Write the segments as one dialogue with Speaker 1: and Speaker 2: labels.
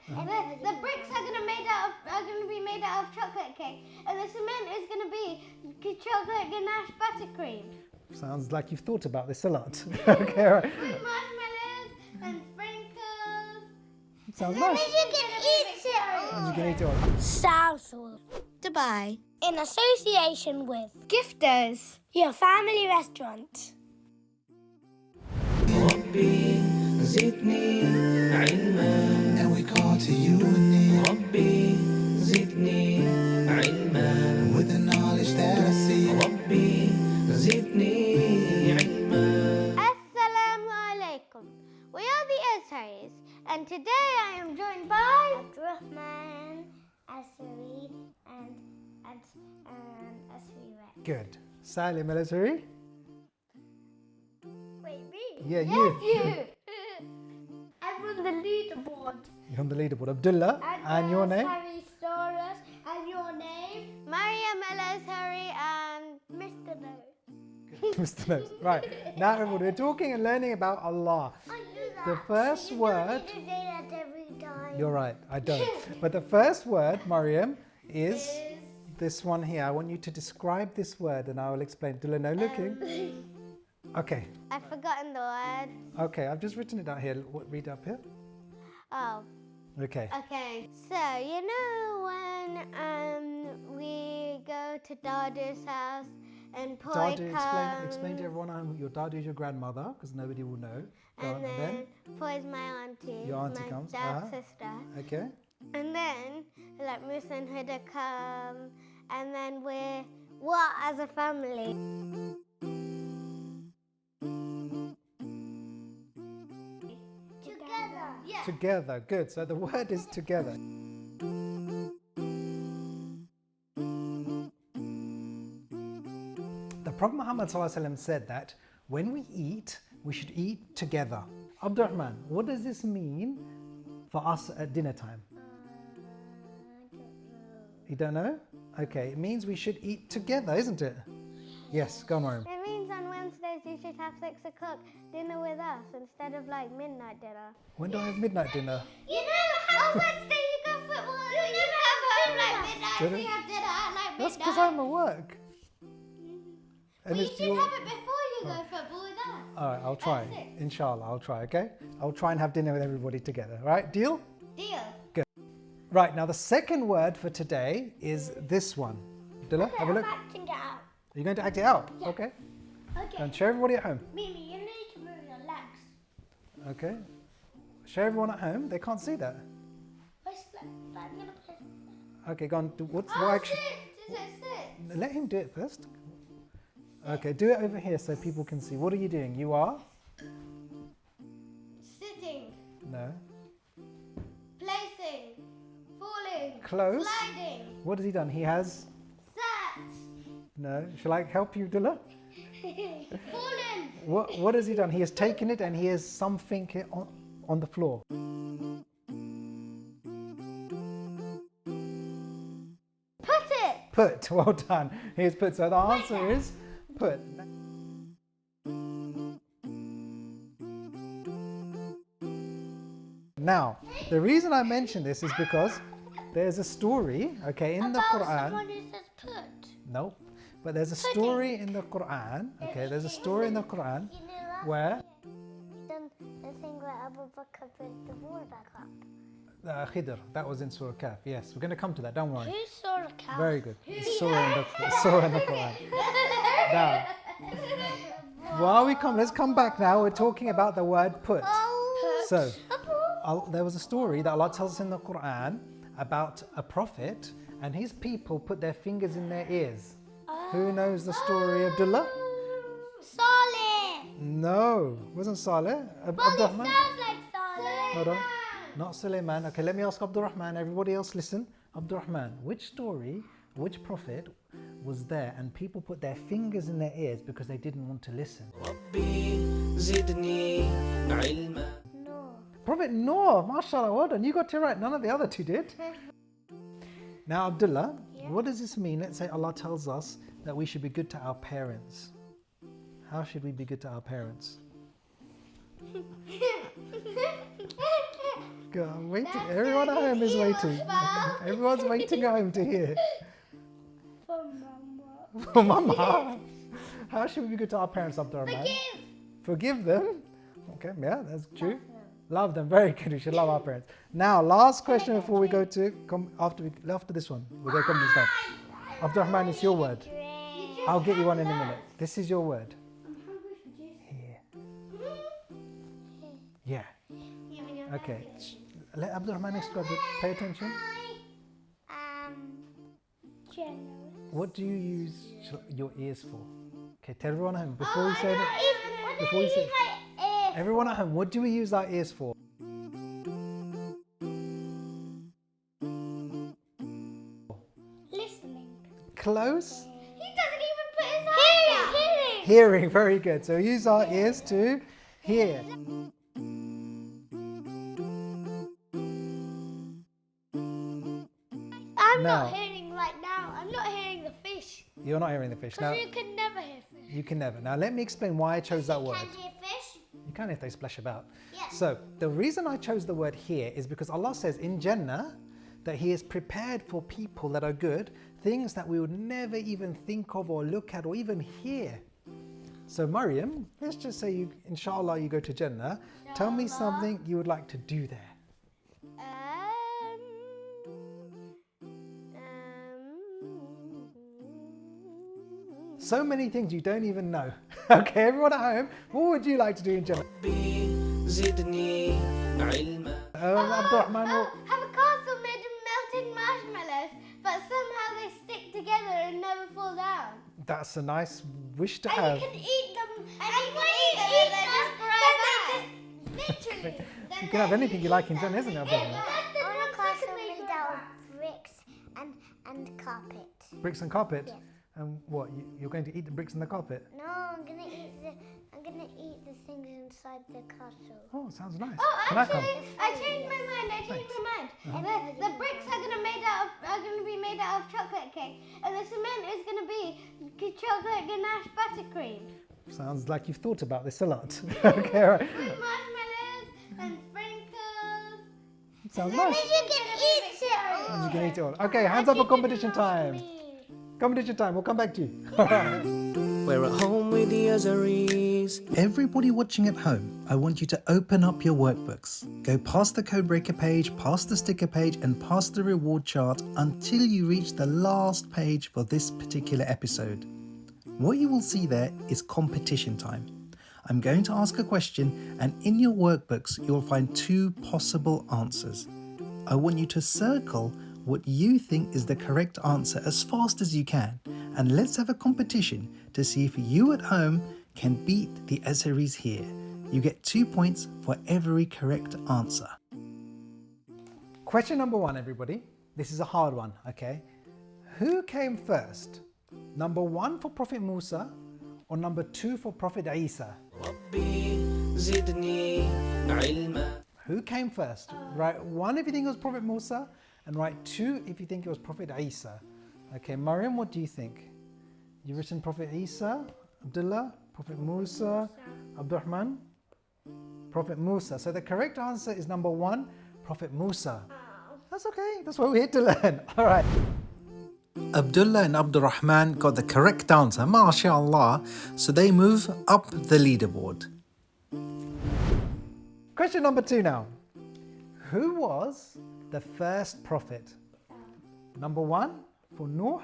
Speaker 1: The bricks are going to be made out of chocolate cake, and the cement is going to be chocolate ganache buttercream.
Speaker 2: Sounds like you've thought about this a lot. Okay, right.
Speaker 1: With marshmallows and sprinkles.
Speaker 2: Sounds nice.
Speaker 1: You can eat it.
Speaker 2: You can eat it all.
Speaker 3: Southwood,
Speaker 1: Dubai.
Speaker 3: in association with
Speaker 1: Gifters.
Speaker 3: your family restaurant.
Speaker 4: ربي زدني علما
Speaker 5: And we call to you in it
Speaker 4: ربي زدني علما
Speaker 5: with the knowledge that I see.
Speaker 4: ربي زدني علما.
Speaker 1: Assalamu alaikum. We are the Azharis, and today I am joined by
Speaker 3: Abdurrahman, Azhari, and Azhari.
Speaker 2: Good. Salim Azhari?
Speaker 3: Wait, me?
Speaker 2: Yeah,
Speaker 1: Yes,
Speaker 2: you.
Speaker 1: you. I'm on the leaderboard.
Speaker 2: You're on the leaderboard. Abdullah, and your name?
Speaker 3: Harry Storas, and your name?
Speaker 1: Mariam El Azhari and
Speaker 3: Mr. No.
Speaker 2: Mr. Nose. Right. Now, everybody, we're talking and learning about Allah.
Speaker 3: I do that.
Speaker 2: The first
Speaker 3: you
Speaker 2: word.
Speaker 3: don't need to say that every time.
Speaker 2: You're right, I don't. But the first word, Mariam, is this one here. I want you to describe this word and I will explain. Abdullah, no looking. Okay.
Speaker 1: I've forgotten the word.
Speaker 2: Okay, I've just written it out here. Read up here.
Speaker 1: Oh,
Speaker 2: Okay.
Speaker 1: okay. So you know when we go to Dadu's house and Poi
Speaker 2: Dadu,
Speaker 1: comes,
Speaker 2: explain to everyone your Dadu is your grandmother because nobody will know. Go on,
Speaker 1: and then Poi's my auntie.
Speaker 2: Your auntie
Speaker 1: my
Speaker 2: comes,
Speaker 1: dad's
Speaker 2: uh-huh.
Speaker 1: sister.
Speaker 2: Okay.
Speaker 1: And then like Musa and Huda come, and then we're what as a family.
Speaker 3: Together.
Speaker 1: Yeah.
Speaker 2: Together. Good. So the word is together. The Prophet Muhammad ﷺ said that when we eat, we should eat together. Abdurrahman, what does this mean for us at dinner time? You don't know? Okay, it means we should eat together, isn't it? Yes, go on, Mariam.
Speaker 1: It means on Wednesdays you should have 6 o'clock dinner with us instead of like midnight dinner.
Speaker 2: When do I have midnight dinner?
Speaker 1: You know how Wednesday you go football and you come home like midnight,
Speaker 2: Did
Speaker 1: so
Speaker 2: it?
Speaker 1: you have dinner at like midnight.
Speaker 2: That's because I'm at work.
Speaker 1: But you
Speaker 2: it's
Speaker 1: should
Speaker 2: your-
Speaker 1: have it before you go football with us.
Speaker 2: All right, I'll try.
Speaker 1: At 6.
Speaker 2: Inshallah, I'll try, okay? I'll try and have dinner with everybody together, right? Deal?
Speaker 1: Deal.
Speaker 2: Right, now the second word for today is this one. Abdullah, have a look.
Speaker 3: I'm acting it out.
Speaker 2: Are you going to act it out? Okay.
Speaker 3: Okay.
Speaker 2: And show everybody at home.
Speaker 3: Mimi, you need to move your legs.
Speaker 2: Okay. Show everyone at home. They can't see that.
Speaker 3: Where's that? I'm gonna play.
Speaker 2: Okay, go on. What
Speaker 1: Oh,
Speaker 2: action?
Speaker 1: 6. Is it 6?
Speaker 2: Let him do it first. Okay, do it over here so people can see. What are you doing? You are?
Speaker 1: Sitting.
Speaker 2: No.
Speaker 1: Placing. Falling.
Speaker 2: Close.
Speaker 1: Sliding.
Speaker 2: What has he done? He has?
Speaker 1: Sat.
Speaker 2: No. Shall I help you, Abdullah?
Speaker 1: Fallen.
Speaker 2: What has he done? He has taken it and he has something here on the floor.
Speaker 1: Put it.
Speaker 2: Put. Well done. He has put. So the answer is put. Now, the reason I mention this is because there's a story, okay, in the Quran.
Speaker 3: Someone who says put.
Speaker 2: Nope. But there's a story in the Quran, okay, there's a story in the Quran
Speaker 3: You know that?
Speaker 2: where
Speaker 3: Done the thing where Abu Bakr put the water back up.
Speaker 2: Khidr, that was in Surah Kaf. Yes, we're going to come to that, don't worry.
Speaker 3: Who saw a cow?
Speaker 2: Very good. It's Surah in the Quran. Now, while we come, let's come back now. We're talking about the word put. So, there was a story that Allah tells us in the Quran about a prophet and his people put their fingers in their ears. Who knows the story, Abdullah?
Speaker 3: Saleh!
Speaker 2: No, wasn't Saleh.
Speaker 3: Well, it sounds like Saleh.
Speaker 2: Hold on. Not Suleiman. Okay, let me ask Abdurrahman. Everybody else listen. Abdurrahman, which story, which prophet was there and people put their fingers in their ears because they didn't want to listen?
Speaker 4: ربي زدني علما.
Speaker 3: No.
Speaker 2: Prophet Noah, mashallah, well done. You got it right. None of the other two did. Now, Abdullah, what does this mean? Let's say Allah tells us that we should be good to our parents. How should we be good to our parents? God, I'm waiting. Everyone at home is waiting. Everyone's waiting at home to hear.
Speaker 1: For Mama.
Speaker 2: Oh, Mama. How should we go to our parents, Abdurrahman? Forgive them? Okay, yeah, that's true. Love them. Very good. We should love our parents. Now, last question before we go to after this one. We'll go come to this time. Abdurrahman, it's your word. I'll get you one in a minute. This is your word.
Speaker 1: I'm hungry for juice.
Speaker 2: Here. Yeah. Okay. Let Abdurrahman describe it. Pay attention.
Speaker 1: Generous.
Speaker 2: What do you use your ears for? Okay, tell everyone at home before we say it. Before we say everyone at home, what do we use our ears for?
Speaker 1: Listening.
Speaker 2: Close.
Speaker 1: He doesn't even put his hands up.
Speaker 2: Hearing. Very good. So we use our ears to hear.
Speaker 1: I'm
Speaker 2: Now.
Speaker 1: not hearing right now. I'm not hearing the fish.
Speaker 2: You're not hearing the fish. Now,
Speaker 1: Because you can never hear fish.
Speaker 2: you can never. Now, let me explain why I chose that word.
Speaker 1: Can hear fish?
Speaker 2: You can if they splash about.
Speaker 1: Yeah.
Speaker 2: So, the reason I chose the word here is because Allah says in Jannah that He is prepared for people that are good, things that we would never even think of or look at or even hear. So, Maryam, let's just say you, inshallah, you go to Jannah. Tell me something you would like to do there. So many things you don't even know. Okay, everyone at home, what would you like to do in Jannah?
Speaker 4: زدني علما.
Speaker 2: Abdurrahman,
Speaker 1: Have a castle made of melting marshmallows, but somehow they stick together and never fall down.
Speaker 2: that's a nice wish to
Speaker 1: And
Speaker 2: have.
Speaker 1: you can eat them. And when you eat them, then they just literally.
Speaker 2: You can have anything you like in Jannah, isn't it, Abdurrahman?
Speaker 1: That's the
Speaker 3: I want a
Speaker 1: ones that
Speaker 3: castle
Speaker 1: can make
Speaker 3: made out of bricks and carpet.
Speaker 2: Bricks and carpet?
Speaker 3: Yes.
Speaker 2: And what, you're going to eat the bricks and the carpet?
Speaker 3: No, I'm gonna eat the things inside the castle.
Speaker 2: Oh, sounds nice.
Speaker 1: Oh,
Speaker 2: Can I come?
Speaker 1: actually, I changed my mind. The bricks are gonna be made out of chocolate cake, and the cement is gonna be chocolate ganache buttercream
Speaker 2: Sounds like you've thought about this a lot. Okay, all right.
Speaker 1: with marshmallows and sprinkles.
Speaker 2: Sounds nice.
Speaker 1: You can eat it.
Speaker 2: You can eat it all. Okay, hands up for competition time. Competition time, we'll come back to you. All right.
Speaker 4: We're at home with the Azharis.
Speaker 2: Everybody watching at home, I want you to open up your workbooks. Go past the code breaker page, past the sticker page, and past the reward chart until you reach the last page for this particular episode. What you will see there is competition time. I'm going to ask a question, and in your workbooks, you'll find two possible answers. I want you to circle what you think is the correct answer as fast as you can, and let's have a competition to see if you at home can beat the Azharis here. You get 2 points for every correct answer. Question number 1, everybody. This is a hard one, okay? Who came first? Number 1 for Prophet Musa or number 2 for Prophet Isa?
Speaker 4: ربي زدني علما.
Speaker 2: Who came first? Write 1 if you think it was Prophet Musa, and write 2 if you think it was Prophet Isa. Okay, Mariam, what do you think? You've written Prophet Isa, Abdullah, Prophet Musa, Abdurrahman, Prophet Musa. So the correct answer is number 1, Prophet Musa. That's okay, that's what we're here to learn. All right. Abdullah and Abdurrahman got the correct answer, mashallah, so they move up the leaderboard. Question number 2 now. Who was the first prophet? Number 1 for Nuh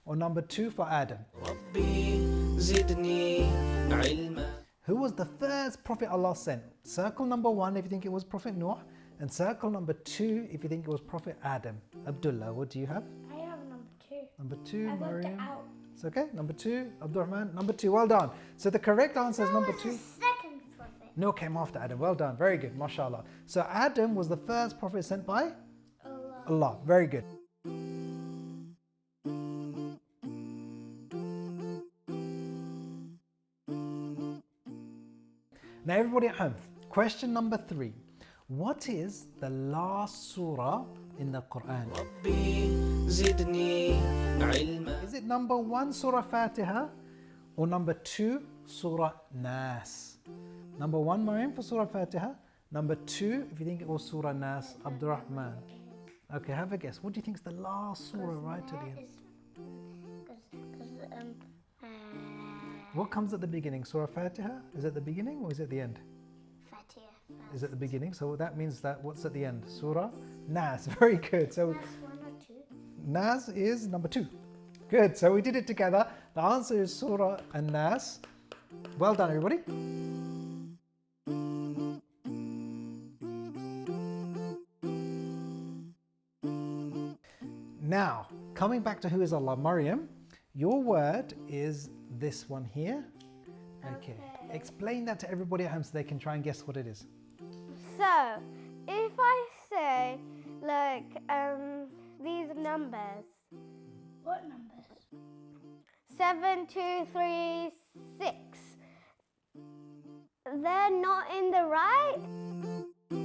Speaker 2: or number 2 for Adam?
Speaker 4: ربي زدني علما.
Speaker 2: Who was the first prophet Allah sent? Circle number 1 if you think it was Prophet Nuh, and circle number 2 if you think it was Prophet Adam. Abdullah, what do you have?
Speaker 1: I have number 2.
Speaker 2: Number 2,
Speaker 1: I worked it
Speaker 2: Mariam.
Speaker 1: out.
Speaker 2: It's okay. Number 2, Abdurrahman. Number 2, well done. So the correct answer is number 2.
Speaker 3: Second prophet.
Speaker 2: Noah came after Adam. Well done. Very good. MashaAllah. So Adam was the first prophet sent by Allah. Very good. Now everybody at home, question number 3. What is the last surah in the Quran?
Speaker 4: ربي زدني علما.
Speaker 2: Is it number 1 surah Fatiha or number 2 surah Nas? Number 1 Mariam for surah Fatiha, Number 2, if you think it was Surah Nas, Abdurrahman. Okay, have a guess. What do you think is the last surah right at the end? What comes at the beginning? Surah Fatiha? Is it the beginning or is it the end?
Speaker 3: Fatiha.
Speaker 2: Is it the beginning? So that means that what's at the end? Surah Nas. Very good. So
Speaker 3: That's 1 or 2.
Speaker 2: Nas is number 2. Good. So we did it together. The answer is Surah and Nas. Well done, everybody. Now, coming back to Who is Allah, Maryam, your word is this one here. Okay. Explain that to everybody at home so they can try and guess what it is.
Speaker 1: So, if I say, like, these numbers.
Speaker 3: What numbers?
Speaker 1: 7, 2, 3, 6. They're not in the right?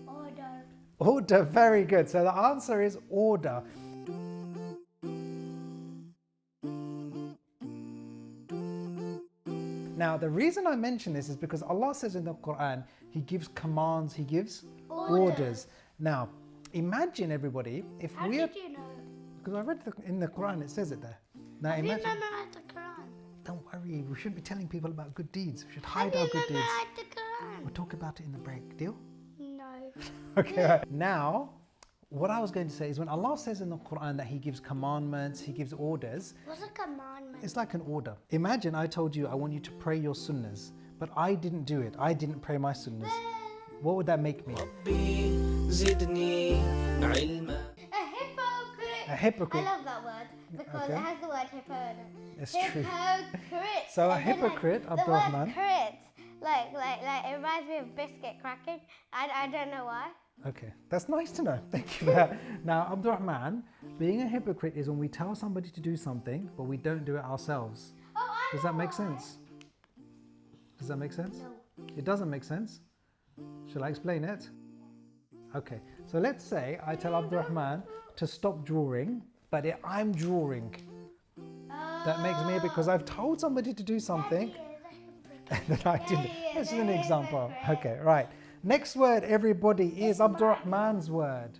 Speaker 3: Order.
Speaker 2: Order, very good. So the answer is order. Now, the reason I mention this is because Allah says in the Quran, He gives commands, He gives orders. Now, imagine everybody, if
Speaker 3: How
Speaker 2: we
Speaker 3: did
Speaker 2: had,
Speaker 3: you know?
Speaker 2: because I read in the Quran, it says it there. Now,
Speaker 3: Have you
Speaker 2: imagine,
Speaker 3: memorized the Quran?
Speaker 2: don't worry, we shouldn't be telling people about good deeds. We should
Speaker 3: Have
Speaker 2: hide
Speaker 3: you
Speaker 2: our good deeds.
Speaker 3: memorized the Quran?
Speaker 2: We'll talk about it in the break, deal?
Speaker 3: No.
Speaker 2: Okay, right. Now, what I was going to say is when Allah says in the Quran that He gives commandments, He gives orders,
Speaker 3: What's a commandment?
Speaker 2: it's like an order. Imagine I told you I want you to pray your sunnahs, but I didn't do it. I didn't pray my sunnahs. What would that make me?
Speaker 4: ربي زدني علما.
Speaker 1: A hypocrite.
Speaker 2: A hypocrite.
Speaker 1: I love that word because
Speaker 2: Okay.
Speaker 1: it has the word hippo in it.
Speaker 2: It's true.
Speaker 1: Hypocrite.
Speaker 2: So a
Speaker 1: And then,
Speaker 2: hypocrite,
Speaker 1: the word
Speaker 2: Abdurrahman.
Speaker 1: crit, like, it reminds me of biscuit cracking. I don't know why.
Speaker 2: Okay, that's nice to know. Thank you for that. Now, Abdurrahman, being a hypocrite is when we tell somebody to do something, but we don't do it ourselves.
Speaker 1: Oh, I
Speaker 2: Does
Speaker 1: know
Speaker 2: that make
Speaker 1: why.
Speaker 2: sense? Does that make sense?
Speaker 3: No.
Speaker 2: It doesn't make sense. Shall I explain it? Okay, so let's say I tell Abdurrahman to stop drawing, but I'm drawing. That makes me, because I've told somebody to do something and then I didn't.
Speaker 1: yeah,
Speaker 2: This is
Speaker 1: they're
Speaker 2: an example.
Speaker 1: hypocrite.
Speaker 2: Okay, right. Next word, everybody, is Abdurrahman's word.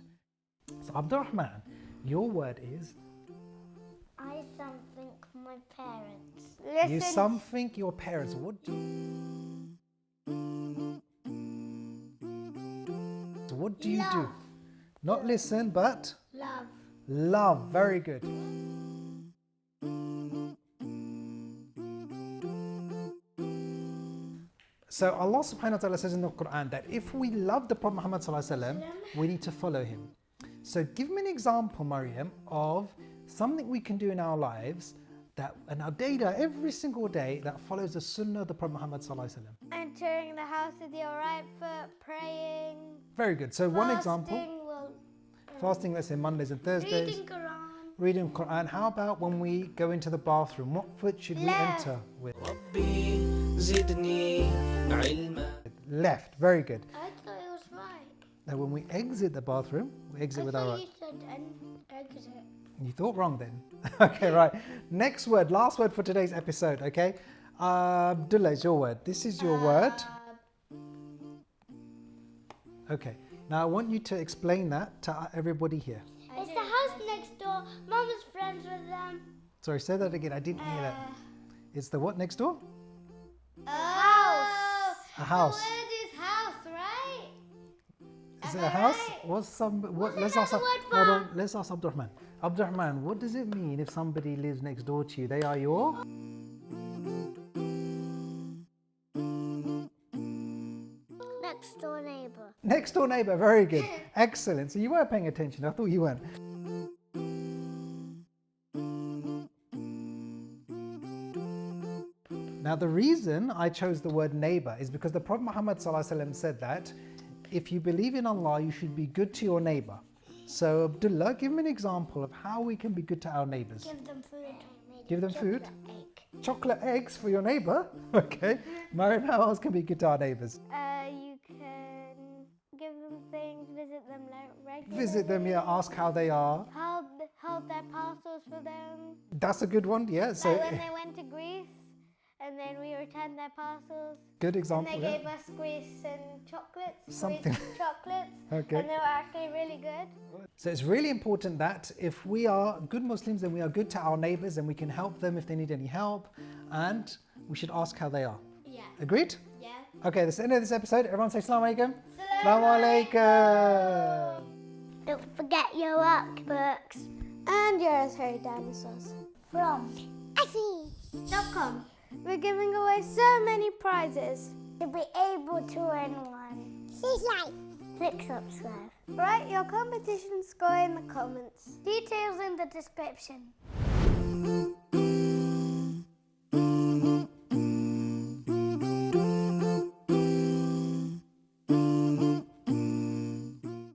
Speaker 2: So Abdurrahman, your word is
Speaker 3: I something my parents.
Speaker 1: Listen.
Speaker 2: you something your parents. What do so what do you do?
Speaker 3: Love.
Speaker 2: Not listen, but
Speaker 3: Love.
Speaker 2: love. Very good. So Allah subhanahu wa ta'ala says in the Quran that if we love the Prophet Muhammad sallallahu alaihi wasallam, we need to follow him. So give me an example, Maryam, of something we can do in our lives that in our data every single day that follows the Sunnah of the Prophet Muhammad sallallahu alaihi wasallam.
Speaker 1: Entering the house with your right foot, praying.
Speaker 2: Very good. So one example,
Speaker 1: fasting, well,
Speaker 2: fasting, let's say Mondays and Thursdays,
Speaker 3: Reading Quran.
Speaker 2: reading Quran. How about when we go into the bathroom? What foot should we
Speaker 1: Left.
Speaker 2: enter with?
Speaker 4: ربي زدني علما.
Speaker 2: Left. Very good.
Speaker 3: I thought it was right.
Speaker 2: Now when we exit the bathroom, we exit with our
Speaker 3: I
Speaker 2: right.
Speaker 3: thought you said exit.
Speaker 2: You thought wrong then. Okay, right. Next word, last word for today's episode, okay? Abdullah is your word. This is your word. Okay. Now I want you to explain that to everybody here.
Speaker 3: It's the house next door. Mum is friends with them.
Speaker 2: Sorry, say that again. I didn't hear that. It's the what next door?
Speaker 1: house.
Speaker 2: A house.
Speaker 1: The word is house, right?
Speaker 2: Is it
Speaker 1: Am
Speaker 2: a
Speaker 1: I
Speaker 2: house?
Speaker 1: right?
Speaker 2: What's some? What?
Speaker 3: What's
Speaker 2: Let's ask.
Speaker 3: another word
Speaker 2: Hold
Speaker 3: for?
Speaker 2: on. Let's ask Abdurrahman. Abdurrahman, what does it mean if somebody lives next door to you? They are your.
Speaker 3: Next door neighbor.
Speaker 2: Next door neighbor, very good. Excellent. So you were paying attention. I thought you weren't. Now the reason I chose the word neighbor is because the Prophet Muhammad ﷺ said that if you believe in Allah, you should be good to your neighbor. So Abdullah, give me an example of how we can be good to our neighbors.
Speaker 3: Give them food.
Speaker 2: Give them food?
Speaker 3: Egg.
Speaker 2: Chocolate eggs for your neighbor. Okay. Mariam, how else can we be good to our neighbors?
Speaker 1: You can give them things, visit them regularly.
Speaker 2: Visit them, yeah, ask how they are.
Speaker 1: Hold their parcels for them.
Speaker 2: That's a good one, yeah. So
Speaker 1: Like when they went to Greece and then we returned their parcels.
Speaker 2: Good
Speaker 1: And
Speaker 2: example.
Speaker 1: they
Speaker 2: yeah.
Speaker 1: gave us grease and chocolates.
Speaker 2: Something.
Speaker 1: Grease chocolates.
Speaker 2: Okay.
Speaker 1: And they were actually really good.
Speaker 2: So it's really important that if we are good Muslims, then we are good to our neighbors and we can help them if they need any help. And we should ask how they are.
Speaker 1: Yeah.
Speaker 2: Agreed?
Speaker 1: Yeah.
Speaker 2: Okay, that's the end of this episode. Everyone say Assalamu alaikum. Assalamu alaikum.
Speaker 3: Don't forget your workbooks.
Speaker 1: And your Azhari dinosaurs.
Speaker 3: From Azharis.com.
Speaker 1: We're giving away so many prizes.
Speaker 3: To be able to win one, click subscribe.
Speaker 1: Write your competition score in the comments.
Speaker 3: Details in the description.